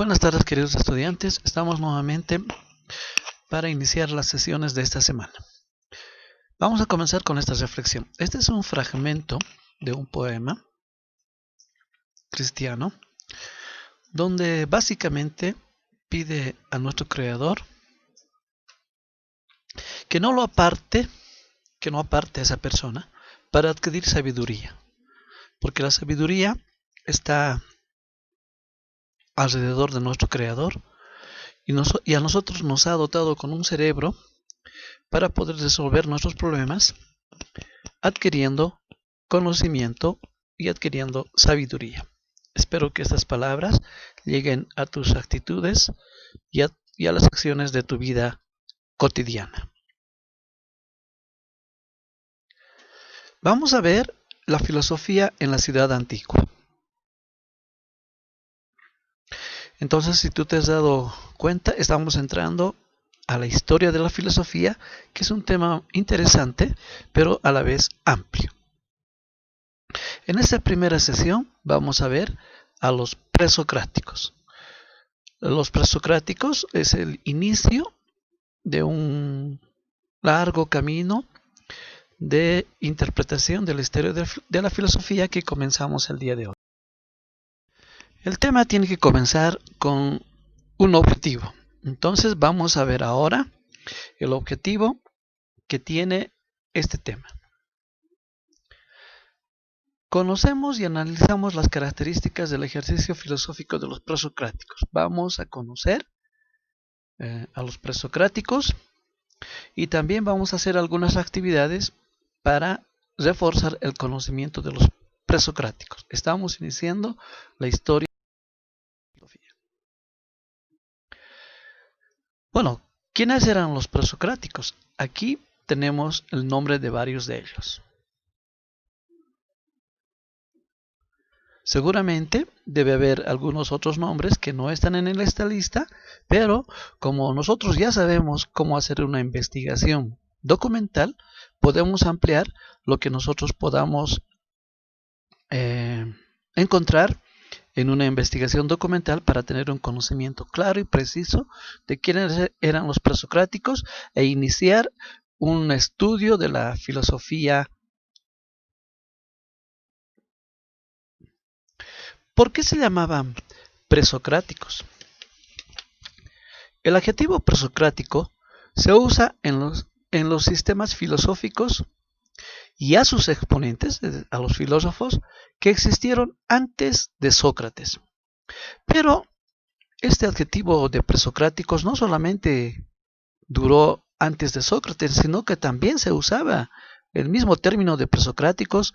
Buenas tardes, queridos estudiantes. Estamos nuevamente para iniciar las sesiones de esta semana. Vamos a comenzar con esta reflexión. Este es un fragmento de un poema cristiano donde básicamente pide a nuestro Creador que no aparte a esa persona para adquirir sabiduría, porque la sabiduría está alrededor de nuestro Creador y a nosotros nos ha dotado con un cerebro para poder resolver nuestros problemas adquiriendo conocimiento y adquiriendo sabiduría. Espero que estas palabras lleguen a tus actitudes y a las acciones de tu vida cotidiana. Vamos a ver la filosofía en la ciudad antigua. Entonces, si tú te has dado cuenta, estamos entrando a la historia de la filosofía, que es un tema interesante, pero a la vez amplio. En esta primera sesión vamos a ver a los presocráticos. Los presocráticos es el inicio de un largo camino de interpretación de la historia de la filosofía que comenzamos el día de hoy. El tema tiene que comenzar con un objetivo. Entonces vamos a ver ahora el objetivo que tiene este tema. Conocemos y analizamos las características del ejercicio filosófico de los presocráticos. Vamos a conocer a los presocráticos y también vamos a hacer algunas actividades para reforzar el conocimiento de los presocráticos. Estamos iniciando la historia de la filosofía. Bueno, ¿quiénes eran los presocráticos? Aquí tenemos el nombre de varios de ellos. Seguramente debe haber algunos otros nombres que no están en esta lista, pero como nosotros ya sabemos cómo hacer una investigación documental, podemos ampliar lo que nosotros podamos encontrar en una investigación documental para tener un conocimiento claro y preciso de quiénes eran los presocráticos e iniciar un estudio de la filosofía. ¿Por qué se llamaban presocráticos? El adjetivo presocrático se usa en los sistemas filosóficos y a sus exponentes, a los filósofos, que existieron antes de Sócrates. Pero este adjetivo de presocráticos no solamente duró antes de Sócrates, sino que también se usaba el mismo término de presocráticos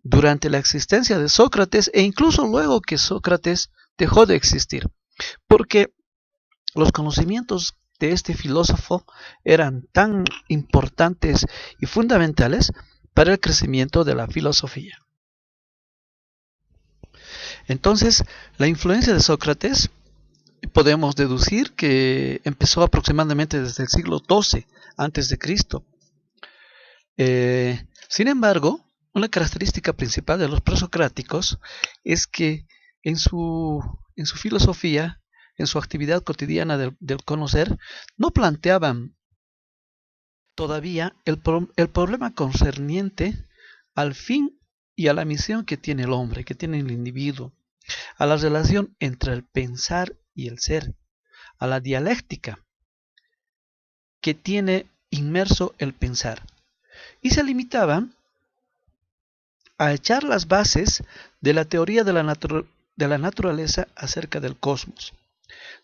durante la existencia de Sócrates e incluso luego que Sócrates dejó de existir, porque los conocimientos de este filósofo eran tan importantes y fundamentales para el crecimiento de la filosofía. Entonces, la influencia de Sócrates podemos deducir que empezó aproximadamente desde el siglo XII antes de Cristo. Sin embargo, una característica principal de los presocráticos es que en su filosofía, en su actividad cotidiana del conocer, no planteaban todavía el problema concerniente al fin y a la misión que tiene el hombre, que tiene el individuo, a la relación entre el pensar y el ser, a la dialéctica que tiene inmerso el pensar, y se limitaban a echar las bases de la teoría de la naturaleza acerca del cosmos,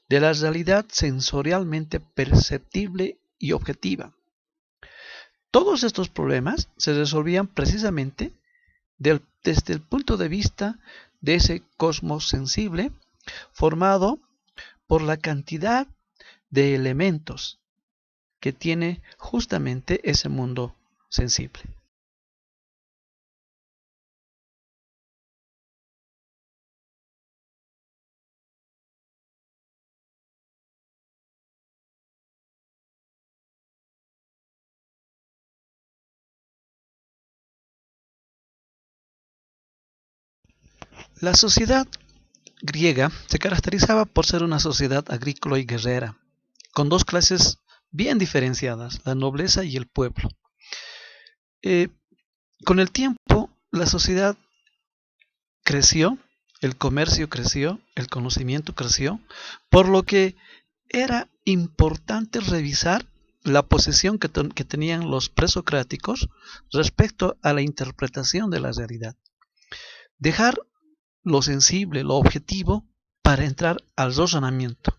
de la realidad sensorialmente perceptible y objetiva. Todos estos problemas se resolvían precisamente desde el punto de vista de ese cosmos sensible formado por la cantidad de elementos que tiene justamente ese mundo sensible. La sociedad griega se caracterizaba por ser una sociedad agrícola y guerrera, con dos clases bien diferenciadas, la nobleza y el pueblo. Eh, con el tiempo, la sociedad creció, el comercio creció, el conocimiento creció, por lo que era importante revisar la posición que tenían los presocráticos respecto a la interpretación de la realidad. Dejar lo sensible, lo objetivo, para entrar al razonamiento.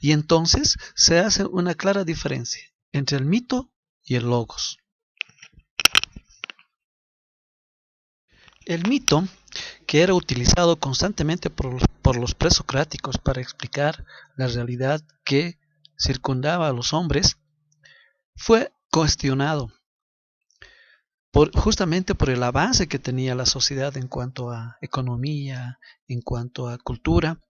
Y entonces se hace una clara diferencia entre el mito y el logos. El mito, que era utilizado constantemente por los presocráticos para explicar la realidad que circundaba a los hombres, fue cuestionado justamente por el avance que tenía la sociedad en cuanto a economía, en cuanto a cultura,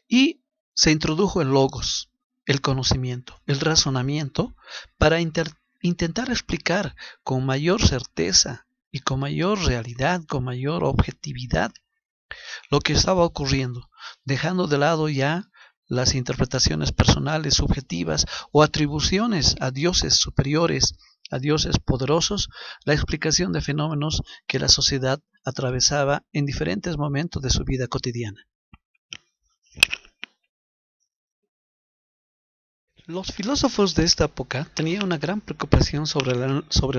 y se introdujo el logos, el conocimiento, el razonamiento, para intentar explicar con mayor certeza y con mayor realidad, con mayor objetividad, lo que estaba ocurriendo, dejando de lado ya las interpretaciones personales, subjetivas o atribuciones a dioses superiores, a dioses poderosos, la explicación de fenómenos que la sociedad atravesaba en diferentes momentos de su vida cotidiana. Los filósofos de esta época tenían una gran preocupación sobre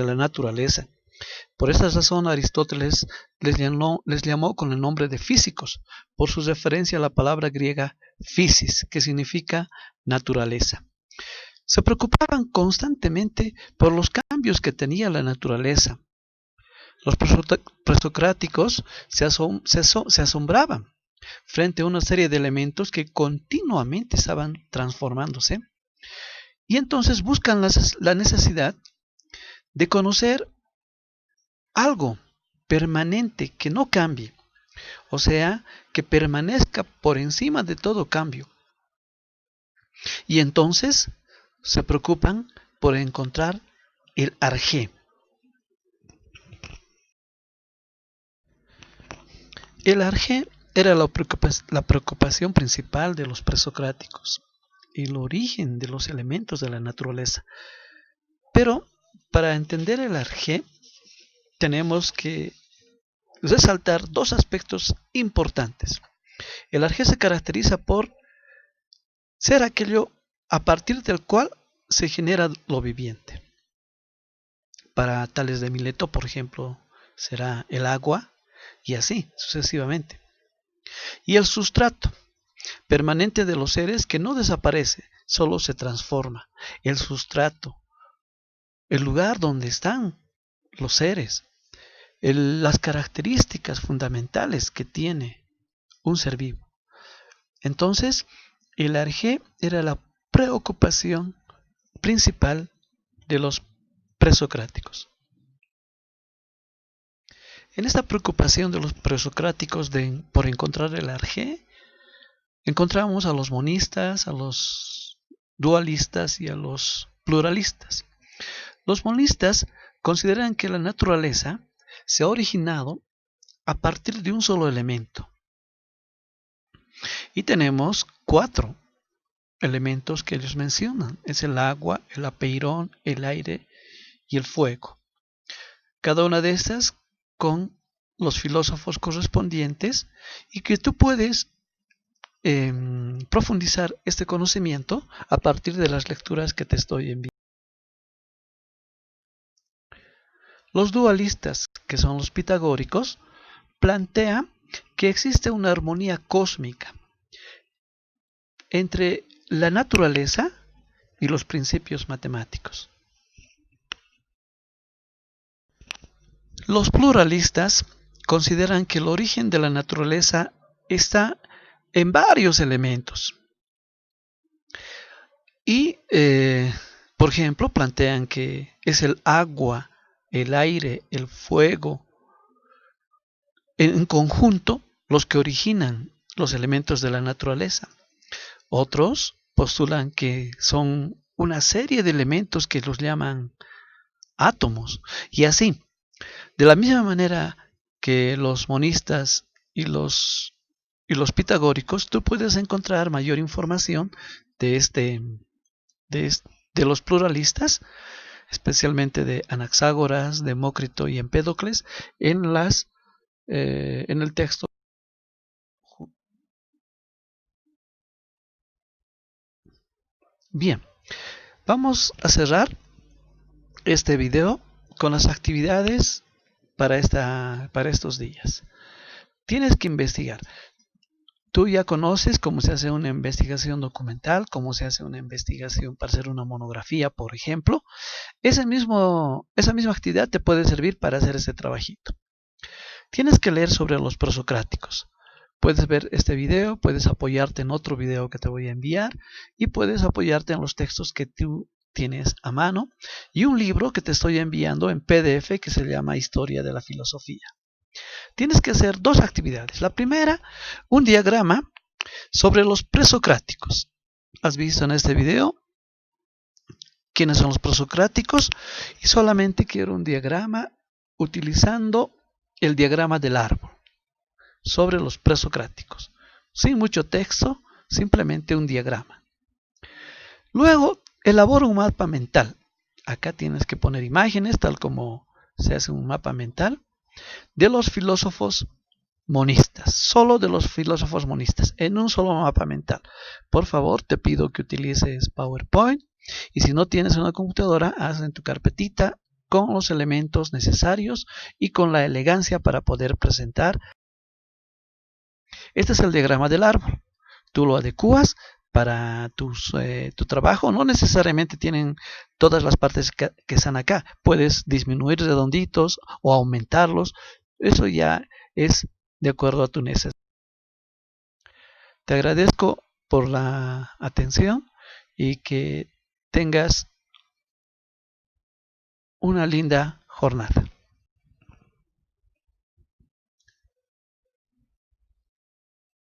la naturaleza. Por esta razón Aristóteles les llamó con el nombre de físicos, por su referencia a la palabra griega physis, que significa naturaleza. Se preocupaban constantemente por los cambios que tenía la naturaleza. Los presocráticos se asombraban frente a una serie de elementos que continuamente estaban transformándose, y entonces buscan la necesidad de conocer algo permanente que no cambie, o sea, que permanezca por encima de todo cambio. Y entonces se preocupan por encontrar el arjé. El arjé era la preocupación principal de los presocráticos, el origen de los elementos de la naturaleza. Pero para entender el arjé tenemos que resaltar dos aspectos importantes. El arjé se caracteriza por ser aquello a partir del cual se genera lo viviente. Para Tales de Mileto, por ejemplo, será el agua, y así sucesivamente. Y el sustrato permanente de los seres, que no desaparece, solo se transforma. El sustrato, el lugar donde están los seres, las características fundamentales que tiene un ser vivo. Entonces, el arjé era la preocupación principal de los presocráticos. En esta preocupación de los presocráticos por encontrar el arjé, encontramos a los monistas, a los dualistas y a los pluralistas. Los monistas consideran que la naturaleza se ha originado a partir de un solo elemento. Y tenemos 4 elementos que ellos mencionan. Es el agua, el apeirón, el aire y el fuego. Cada una de estas con los filósofos correspondientes, y que tú puedes profundizar este conocimiento a partir de las lecturas que te estoy enviando. Los dualistas, que son los pitagóricos, plantean que existe una armonía cósmica entre la naturaleza y los principios matemáticos. Los pluralistas consideran que el origen de la naturaleza está en varios elementos. Y, por ejemplo, plantean que es el agua, el aire, el fuego, en conjunto, los que originan los elementos de la naturaleza. Otros postulan que son una serie de elementos que los llaman átomos. Y así, de la misma manera que los monistas y los y los pitagóricos, tú puedes encontrar mayor información de, de los pluralistas, especialmente de Anaxágoras, Demócrito y Empédocles, en el texto. Bien, vamos a cerrar este video con las actividades para estos días. Tienes que investigar. Tú ya conoces cómo se hace una investigación documental, cómo se hace una investigación para hacer una monografía, por ejemplo. Esa misma actividad te puede servir para hacer ese trabajito. Tienes que leer sobre los prosocráticos. Puedes ver este video, puedes apoyarte en otro video que te voy a enviar y puedes apoyarte en los textos que tú tienes a mano y un libro que te estoy enviando en PDF que se llama Historia de la Filosofía. Tienes que hacer dos actividades. La primera, un diagrama sobre los presocráticos. ¿Has visto en este video quiénes son los presocráticos? Y solamente quiero un diagrama utilizando el diagrama del árbol sobre los presocráticos. Sin mucho texto, simplemente un diagrama. Luego, elabora un mapa mental. Acá tienes que poner imágenes, tal como se hace un mapa mental, de los filósofos monistas, solo de los filósofos monistas, en un solo mapa mental. Por favor, te pido que utilices PowerPoint y si no tienes una computadora, haz en tu carpetita con los elementos necesarios y con la elegancia para poder presentar. Este es el diagrama del árbol. Tú lo adecuas para tu trabajo. No necesariamente tienen todas las partes que están acá. Puedes disminuir redonditos o aumentarlos. Eso ya es de acuerdo a tu necesidad. Te agradezco por la atención y que tengas una linda jornada.